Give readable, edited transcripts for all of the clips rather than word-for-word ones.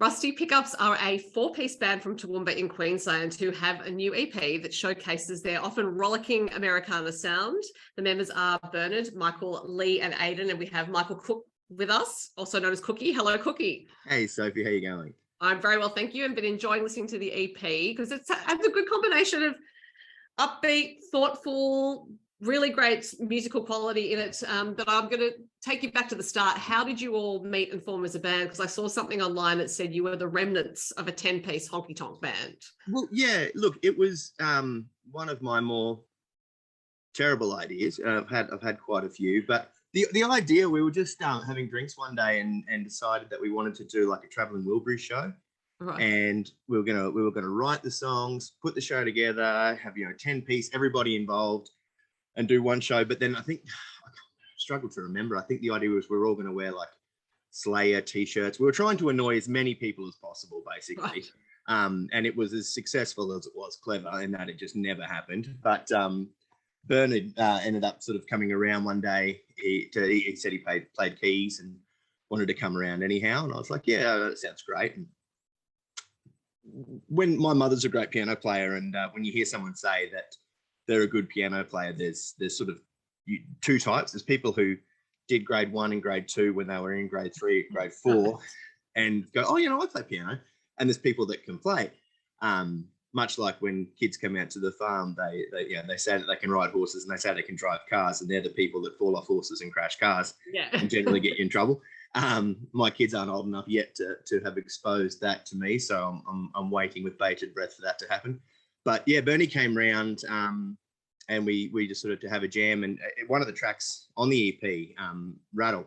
Rusty Pickups are a four-piece band from Toowoomba in Queensland who have a new EP that showcases their often rollicking Americana sound. The members are Bernard, Michael, Lee, and Aidan, and we have Michael Cook with us, also known as Cookie. Hello, Cookie. Hey, Sophie, how you going? I'm very well, thank you, and been enjoying listening to the EP because it has a good combination of upbeat, thoughtful, really great musical quality in it. But I'm going to take you back to the start. How did you all meet and form as a band? Because I saw something online that said you were the remnants of a 10-piece honky-tonk band. Well, yeah, look, it was one of my more terrible ideas. I've had quite a few, but the idea, we were just having drinks one day and decided that we wanted to do like a traveling Wilbury show. Right. And we were gonna write the songs, put the show together, have 10-piece, everybody involved, and do one show. But then I think I struggled to remember. I think the idea was we were all going to wear like Slayer t-shirts. We were trying to annoy as many people as possible, basically. Right. And it was as successful as it was clever in that it just never happened. But Bernard ended up sort of coming around one day. He said he played keys and wanted to come around anyhow. And I was like, yeah, that sounds great. And when my mother's a great piano player, and when you hear someone say that they're a good piano player, there's sort of two types. There's people who did grade 1 and grade 2 when they were in grade 3, grade 4, and go, oh, I play piano. And there's people that can play. Much like when kids come out to the farm, they say that they can ride horses and they say they can drive cars, and they're the people that fall off horses and crash cars and generally get you in trouble. My kids aren't old enough yet to have exposed that to me, so I'm waiting with bated breath for that to happen. But yeah, Bernie came round and we just sort of to have a jam. And one of the tracks on the EP, Rattle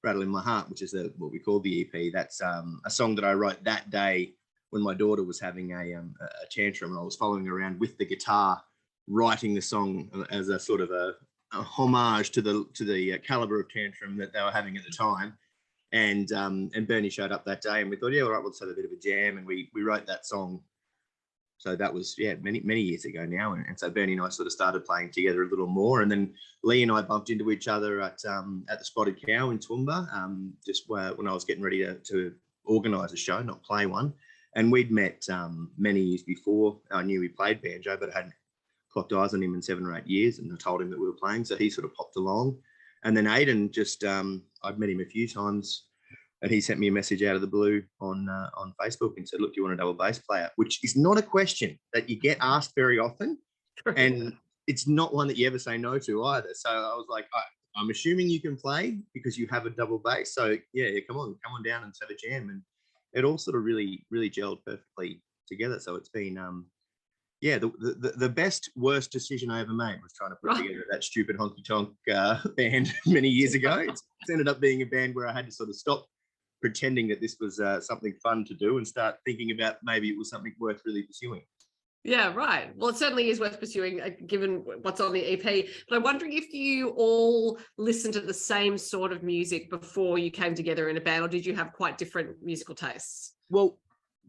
in My Heart, which is what we call the EP, that's a song that I wrote that day when my daughter was having a tantrum, and I was following her around with the guitar, writing the song as a sort of a homage to the caliber of tantrum that they were having at the time. And Bernie showed up that day, and we thought, yeah, all right, let's have a bit of a jam. And we wrote that song. So that was, many years ago now. And so Bernie and I sort of started playing together a little more. And then Lee and I bumped into each other at the Spotted Cow in Toowoomba, just when I was getting ready to organise a show, not play one. And we'd met many years before. I knew he played banjo, but I hadn't clocked eyes on him in 7 or 8 years. And I told him that we were playing. So he sort of popped along. And then Aidan just, I'd met him a few times, and he sent me a message out of the blue on Facebook and said, look, do you want a double bass player? Which is not a question that you get asked very often. And it's not one that you ever say no to either. So I was like, I'm assuming you can play because you have a double bass. So yeah, come on down and have a jam. And it all sort of really, really gelled perfectly together. So it's been, the best, worst decision I ever made was trying to put together that stupid honky-tonk band many years ago. It's ended up being a band where I had to sort of stop pretending that this was something fun to do and start thinking about maybe it was something worth really pursuing. Yeah, right. Well, it certainly is worth pursuing given what's on the EP. But I'm wondering if you all listened to the same sort of music before you came together in a band, or did you have quite different musical tastes? Well,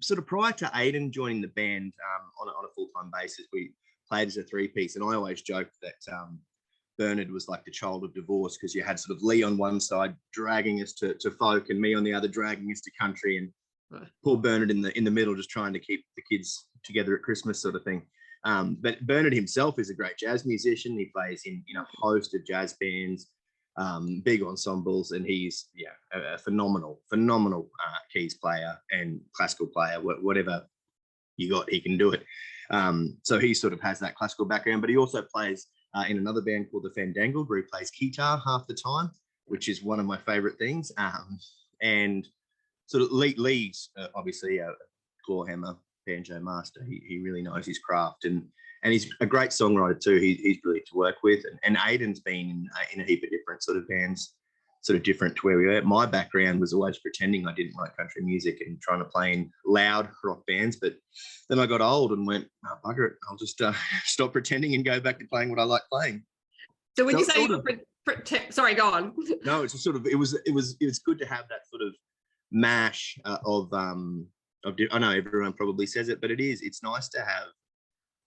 sort of prior to Aidan joining the band on a full-time basis, we played as a 3-piece. And I always joked that Bernard was like the child of divorce, because you had sort of Lee on one side dragging us to folk, and me on the other dragging us to country, and poor Bernard in the middle just trying to keep the kids together at Christmas sort of thing. But Bernard himself is a great jazz musician. He plays in a host of jazz bands, big ensembles, and he's a phenomenal keys player and classical player. Whatever you got, he can do it. So he sort of has that classical background, but he also plays in another band called the Fandangle, where he plays guitar half the time, which is one of my favorite things. And sort of Lee's obviously a clawhammer banjo master. He really knows his craft, and he's a great songwriter too. He's brilliant to work with. And Aidan's been in a heap of different sort of bands, sort of different to where we were. My background was always pretending I didn't like country music and trying to play in loud rock bands. But then I got old and went, oh, bugger it, I'll just stop pretending and go back to playing what I like playing. So when you say you sorry, go on. No, it's sort of, it was good to have that sort of mash of I know everyone probably says it, but it's nice to have,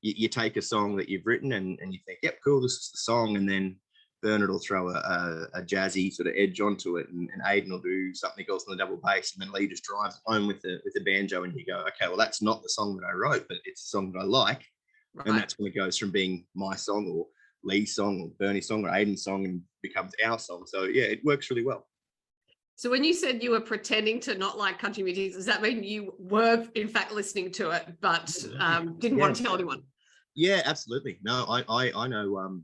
you take a song that you've written and you think, yep, cool, this is the song. And then Bernard will throw a jazzy sort of edge onto it, and Aidan will do something else on the double bass, and then Lee just drives home with the banjo, and you go, okay, well, that's not the song that I wrote, but it's a song that I like. Right. And that's when it goes from being my song or Lee's song or Bernie's song or Aidan's song and becomes our song. So yeah, it works really well. So when you said you were pretending to not like country music, does that mean you were in fact listening to it, but didn't want to tell anyone? Yeah, absolutely. No, I know.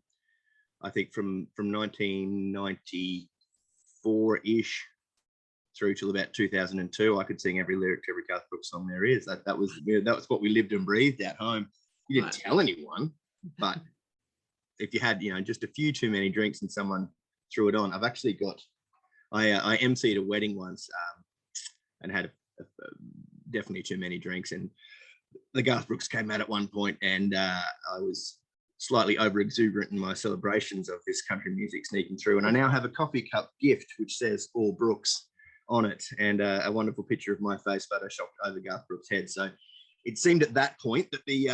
I think from 1994-ish through till about 2002, I could sing every lyric to every Garth Brooks song there is. That was what we lived and breathed at home. You didn't tell anyone, but if you had, just a few too many drinks and someone threw it on. I've actually got, I emceed a wedding once and had definitely too many drinks, and the Garth Brooks came out at one point, and I was slightly over exuberant in my celebrations of this country music sneaking through. And I now have a coffee cup gift which says All Brooks on it, and a wonderful picture of my face photoshopped over Garth Brooks' head. So it seemed at that point that the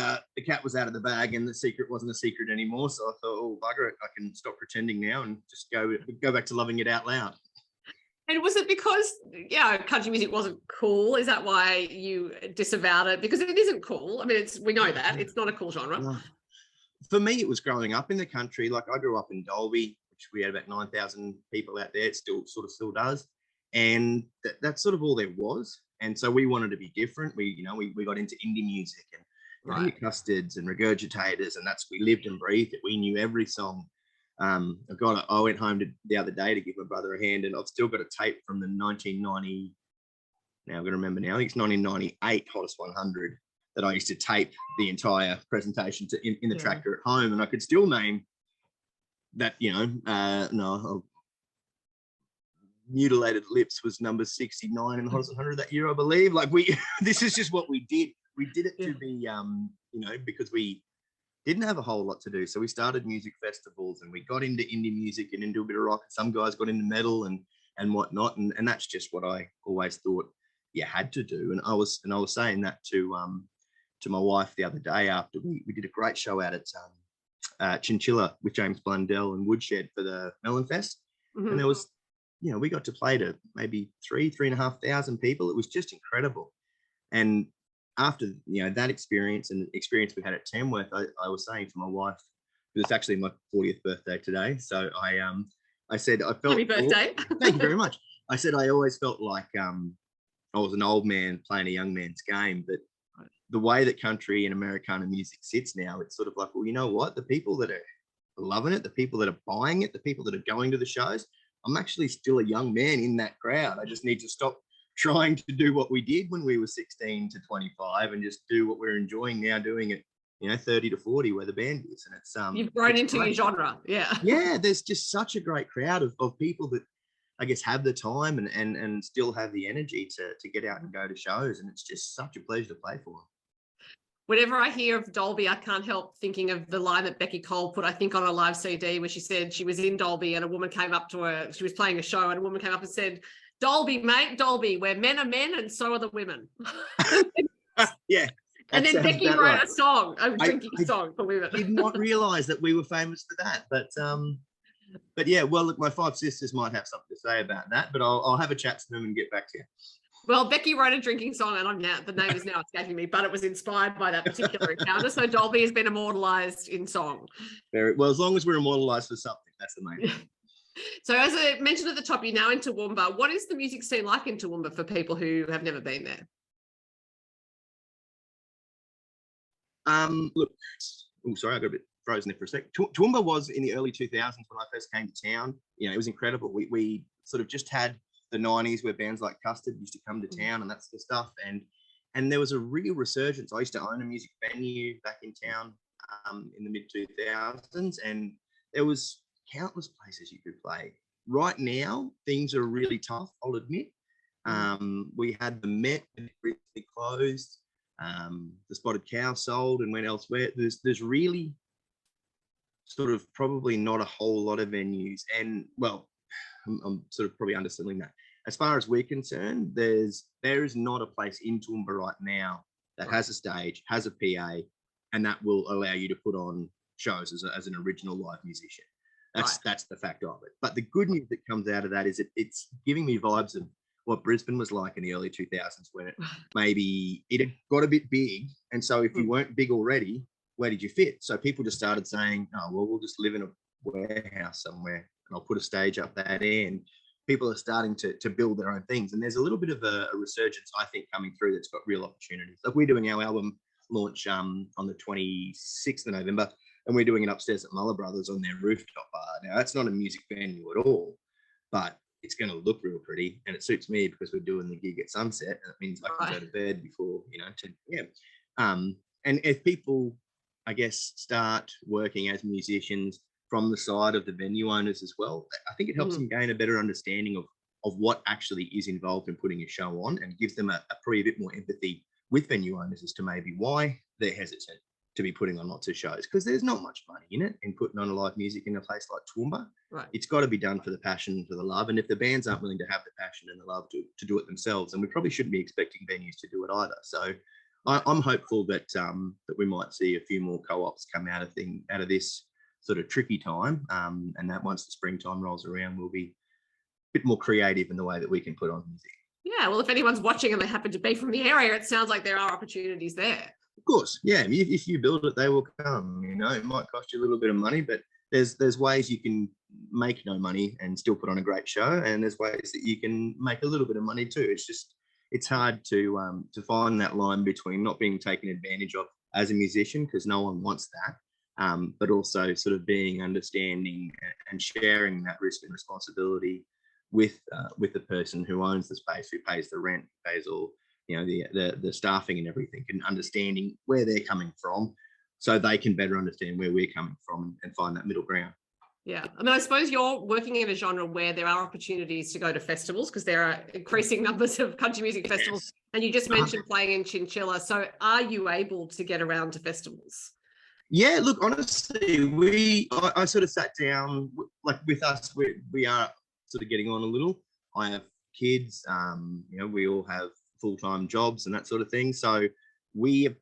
cat was out of the bag and the secret wasn't a secret anymore. So I thought, oh, bugger it, I can stop pretending now and just go back to loving it out loud. And was it because, country music wasn't cool? Is that why you disavowed it? Because it isn't cool. I mean, we know that. It's not a cool genre. No. For me, it was growing up in the country. Like, I grew up in Dalby, which we had about 9,000 people out there. It still does. And that's sort of all there was. And so we wanted to be different. We got into indie music and Custards and Regurgitators, and we lived and breathed it. We knew every song. I went home the other day to give my brother a hand, and I've still got a tape from the 1990. Now I'm going to remember now. I think it's 1998 Hottest 100 that I used to tape the entire presentation in the tractor at home, and I could still name that. Mutilated Lips was number 69 in the Hottest 100 that year, I believe. Like, this is just what we did. We did it to be, because we didn't have a whole lot to do. So we started music festivals, and we got into indie music and into a bit of rock. Some guys got into metal and whatnot, and that's just what I always thought you had to do. And I was saying that to my wife the other day after we did a great show out at Chinchilla with James Blundell and Woodshed for the Melon Fest, and there was, we got to play to maybe 3,500 people. It was just incredible. And after, that experience and the experience we had at Tamworth, I was saying to my wife, it's actually my 40th birthday today. So I said, I felt— Happy birthday. Thank you very much. I said, I always felt like I was an old man playing a young man's game, but the way that country and Americana music sits now, it's sort of like, well, you know what? The people that are loving it, the people that are buying it, the people that are going to the shows, I'm actually still a young man in that crowd. I just need to stop trying to do what we did when we were 16 to 25 and just do what we're enjoying now doing it, 30 to 40 where the band is. And it's you've grown into your genre. Yeah, there's just such a great crowd of people that I guess have the time and still have the energy to get out and go to shows, and it's just such a pleasure to play for them. Whenever I hear of Dalby, I can't help thinking of the line that Becky Cole put, I think, on a live CD, where she said she was in Dalby and a woman came up to her. She was playing a show and a woman came up and said, "Dalby, mate, Dalby, where men are men and so are the women." Yeah. And then Becky wrote a song, a drinking song for women. I did not realise that we were famous for that. But yeah, well, look, my 5 sisters might have something to say about that, but I'll have a chat to them and get back to you. Well, Becky wrote a drinking song, and the name is now escaping me, but it was inspired by that particular encounter. So Dalby has been immortalised in song. Very well, as long as we're immortalised for something, that's the main thing. So as I mentioned at the top, you're now in Toowoomba. What is the music scene like in Toowoomba for people who have never been there? Look, sorry, I got a bit frozen there for a sec. Toowoomba was in the early 2000s when I first came to town. It was incredible. We sort of just had the 90s where bands like Custard used to come to town and that sort of stuff. And there was a real resurgence. I used to own a music venue back in town in the mid-2000s, and there was countless places you could play. Right now, things are really tough, I'll admit. We had the Met and it recently closed. The Spotted Cow sold and went elsewhere. There's really sort of probably not a whole lot of venues. And, well, I'm sort of probably underselling that. As far as we're concerned, there is not a place in Toowoomba right now that has a stage, has a PA, and that will allow you to put on shows as an original live musician. That's the fact of it. But the good news that comes out of that is it's giving me vibes of what Brisbane was like in the early 2000s, when it had got a bit big. And so if you weren't big already, where did you fit? So people just started saying, oh, well, we'll just live in a warehouse somewhere and I'll put a stage up that end. People are starting to build their own things. And there's a little bit of a resurgence, I think, coming through that's got real opportunities. Like, we're doing our album launch on the 26th of November, and we're doing it upstairs at Muller Brothers on their rooftop bar. Now, that's not a music venue at all, but it's going to look real pretty, and it suits me because we're doing the gig at sunset, and it means I can go to bed before 10 p.m. And if people, I guess, start working as musicians from the side of the venue owners as well, I think it helps them gain a better understanding of what actually is involved in putting a show on, and gives them probably a bit more empathy with venue owners as to maybe why they're hesitant to be putting on lots of shows, because there's not much money in it in putting on a live music in a place like Toowoomba. Right. It's got to be done for the passion, for the love. And if the bands aren't willing to have the passion and the love to do it themselves, then we probably shouldn't be expecting venues to do it either. So I'm hopeful that that we might see a few more co-ops come out of this sort of tricky time, and that once the springtime rolls around, we'll be a bit more creative in the way that we can put on music. Yeah, well, if anyone's watching and they happen to be from the area, it sounds like there are opportunities there. Of course, yeah. If you build it, they will come. It might cost you a little bit of money, but there's ways you can make no money and still put on a great show, and there's ways that you can make a little bit of money too. It's hard to find that line between not being taken advantage of as a musician, because no one wants that, but also sort of being understanding and sharing that risk and responsibility with the person who owns the space, who pays the rent, pays all the staffing and everything, and understanding where they're coming from, so they can better understand where we're coming from and find that middle ground. Yeah, I mean, I suppose you're working in a genre where there are opportunities to go to festivals, because there are increasing numbers of country music festivals. Yes. And you just mentioned playing in Chinchilla. So are you able to get around to festivals? Yeah, look, honestly, I sort of sat down, like with us, we are sort of getting on a little. I have kids, we all have full-time jobs and that sort of thing. So we are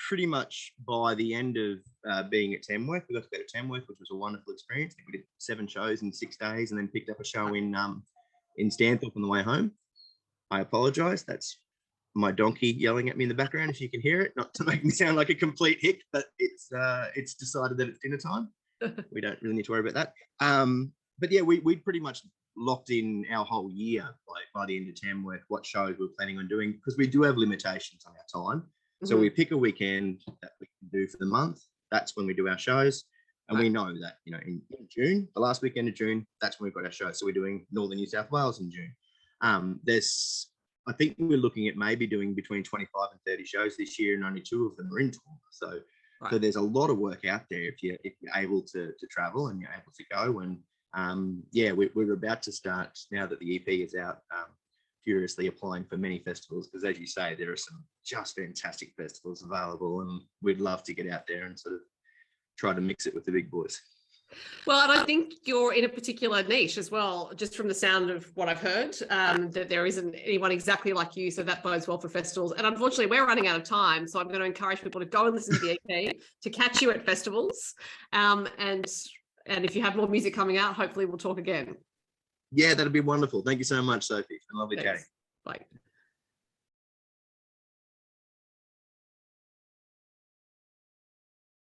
pretty much, by the end of being at Tamworth, we got to go to Tamworth, which was a wonderful experience. We did 7 shows in 6 days, and then picked up a show in Stanthorpe on the way home. I apologise. That's my donkey yelling at me in the background, if you can hear it, not to make me sound like a complete hick, but it's decided that it's dinner time. We don't really need to worry about that. But yeah, we pretty much locked in our whole year by the end of Tamworth, what shows we're planning on doing, because we do have limitations on our time. So we pick a weekend that we can do for the month. That's when we do our shows. And we know that, in June, the last weekend of June, that's when we've got our shows. So we're doing Northern New South Wales in June. I think we're looking at maybe doing between 25 and 30 shows this year, and only 2 of them are in Toowoomba. So there's a lot of work out there if you're able to travel and you're able to go. And we're about to start, now that the EP is out, furiously applying for many festivals, because as you say, there are some just fantastic festivals available, and we'd love to get out there and sort of try to mix it with the big boys. Well, and I think you're in a particular niche as well, just from the sound of what I've heard, that there isn't anyone exactly like you, so that bodes well for festivals. And unfortunately, we're running out of time, so I'm going to encourage people to go and listen to the EP, to catch you at festivals, and if you have more music coming out, hopefully we'll talk again. Yeah, that'd be wonderful. Thank you so much, Sophie. It's been lovely chatting. Bye.